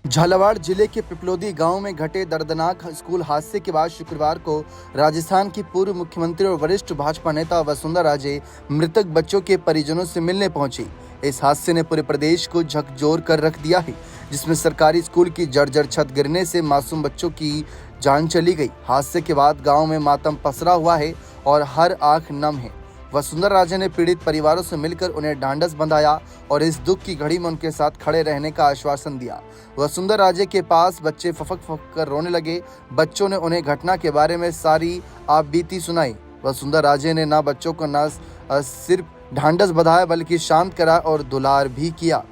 झालावाड़ जिले के पिपलोदी गांव में घटे दर्दनाक स्कूल हादसे के बाद शुक्रवार को राजस्थान की पूर्व मुख्यमंत्री और वरिष्ठ भाजपा नेता वसुंधरा राजे मृतक बच्चों के परिजनों से मिलने पहुंची। इस हादसे ने पूरे प्रदेश को झकझोर कर रख दिया है, जिसमें सरकारी स्कूल की जर्जर छत गिरने से मासूम बच्चों की जान चली गई। हादसे के बाद गाँव में मातम पसरा हुआ है और हर आंख नम है। वसुंधरा राजे ने पीड़ित परिवारों से मिलकर उन्हें ढांढस बंधाया और इस दुख की घड़ी में उनके साथ खड़े रहने का आश्वासन दिया। वसुंधरा राजे के पास बच्चे फफक फफक कर रोने लगे। बच्चों ने उन्हें घटना के बारे में सारी आपबीती सुनाई। वसुंधरा राजे ने ना बच्चों को न सिर्फ ढांढस बंधाया बल्कि शांत करा और दुलार भी किया।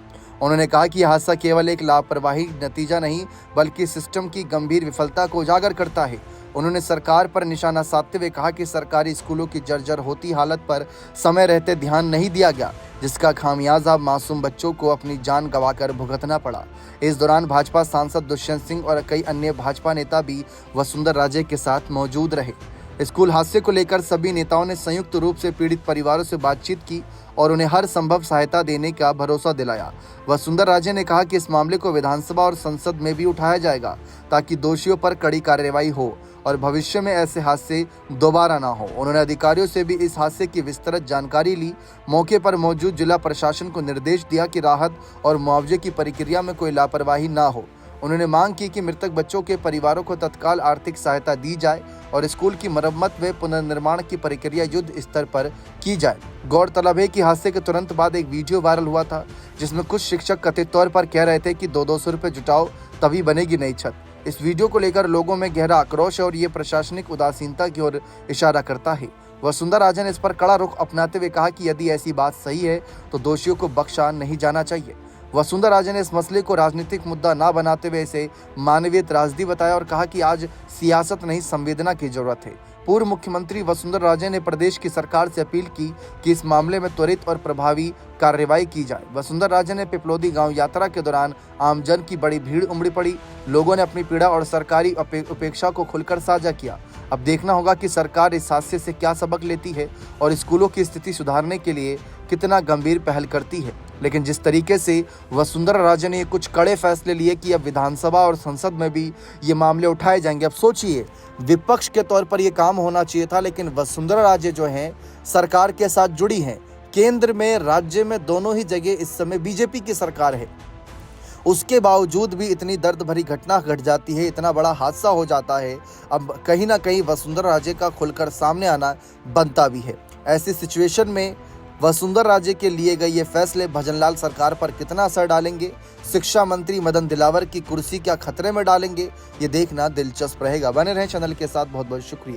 उन्होंने कहा कि यह हादसा केवल एक लापरवाही नतीजा नहीं बल्कि सिस्टम की गंभीर विफलता को उजागर करता है। उन्होंने सरकार पर निशाना साधते हुए कहा कि सरकारी स्कूलों की जर्जर होती हालत पर समय रहते ध्यान नहीं दिया गया, जिसका खामियाजा मासूम बच्चों को अपनी जान गंवाकर भुगतना पड़ा। इस दौरान भाजपा सांसद दुष्यंत सिंह और कई अन्य भाजपा नेता भी वसुंधरा राजे के साथ मौजूद रहे। स्कूल हादसे को लेकर सभी नेताओं ने संयुक्त रूप से पीड़ित परिवारों से बातचीत की और उन्हें हर संभव सहायता देने का भरोसा दिलाया। वसुंधरा राजे ने कहा कि इस मामले को विधानसभा और संसद में भी उठाया जाएगा ताकि दोषियों पर कड़ी कार्रवाई हो और भविष्य में ऐसे हादसे दोबारा ना हो। उन्होंने अधिकारियों से भी इस हादसे की विस्तृत जानकारी ली। मौके पर मौजूद जिला प्रशासन को निर्देश दिया कि राहत और मुआवजे की प्रक्रिया में कोई लापरवाही ना हो। उन्होंने मांग की कि मृतक बच्चों के परिवारों को तत्काल आर्थिक सहायता दी जाए और स्कूल की मरम्मत व पुनर्निर्माण की प्रक्रिया युद्ध स्तर पर की जाए। गौरतलब है कि हादसे के तुरंत बाद एक वीडियो वायरल हुआ था, जिसमें कुछ शिक्षक कथित तौर पर कह रहे थे कि 200 रुपये जुटाओ तभी बनेगी नई छत। इस वीडियो को लेकर लोगों में गहरा आक्रोश है और ये प्रशासनिक उदासीनता की ओर इशारा करता है। वसुंधरा राजे ने इस पर कड़ा रुख अपनाते हुए कहा कि यदि ऐसी बात सही है तो दोषियों को बख्शा नहीं जाना चाहिए। वसुंधरा राजे ने इस मसले को राजनीतिक मुद्दा न बनाते हुए इसे मानवीय त्रासदी बताया और कहा कि आज सियासत नहीं संवेदना की जरूरत है। पूर्व मुख्यमंत्री वसुंधरा राजे ने प्रदेश की सरकार से अपील की कि इस मामले में त्वरित और प्रभावी कार्रवाई की जाए। वसुंधरा राजे ने पिपलोदी गांव यात्रा के दौरान आमजन की बड़ी भीड़ उमड़ी पड़ी। लोगों ने अपनी पीड़ा और सरकारी उपेक्षा को खुलकर साझा किया। अब देखना होगा कि सरकार इस हादसे से क्या सबक लेती है और स्कूलों की स्थिति सुधारने के लिए कितना गंभीर पहल करती है। लेकिन जिस तरीके से वसुंधरा राजे ने कुछ कड़े फैसले लिए कि अब विधानसभा और संसद में भी ये मामले उठाए जाएंगे। अब सोचिए, विपक्ष के तौर पर ये काम होना चाहिए था, लेकिन वसुंधरा राजे जो हैं सरकार के साथ जुड़ी हैं। केंद्र में राज्य में दोनों ही जगह इस समय बीजेपी की सरकार है। उसके बावजूद भी इतनी दर्द भरी घटना घट जाती है, इतना बड़ा हादसा हो जाता है। अब कहीं ना कहीं वसुंधरा राजे का खुलकर सामने आना बनता भी है। ऐसी सिचुएशन में वसुंधरा राजे के लिए गए ये फैसले भजनलाल सरकार पर कितना असर डालेंगे, शिक्षा मंत्री मदन दिलावर की कुर्सी क्या खतरे में डालेंगे, ये देखना दिलचस्प रहेगा। बने रहें चैनल के साथ। बहुत बहुत शुक्रिया।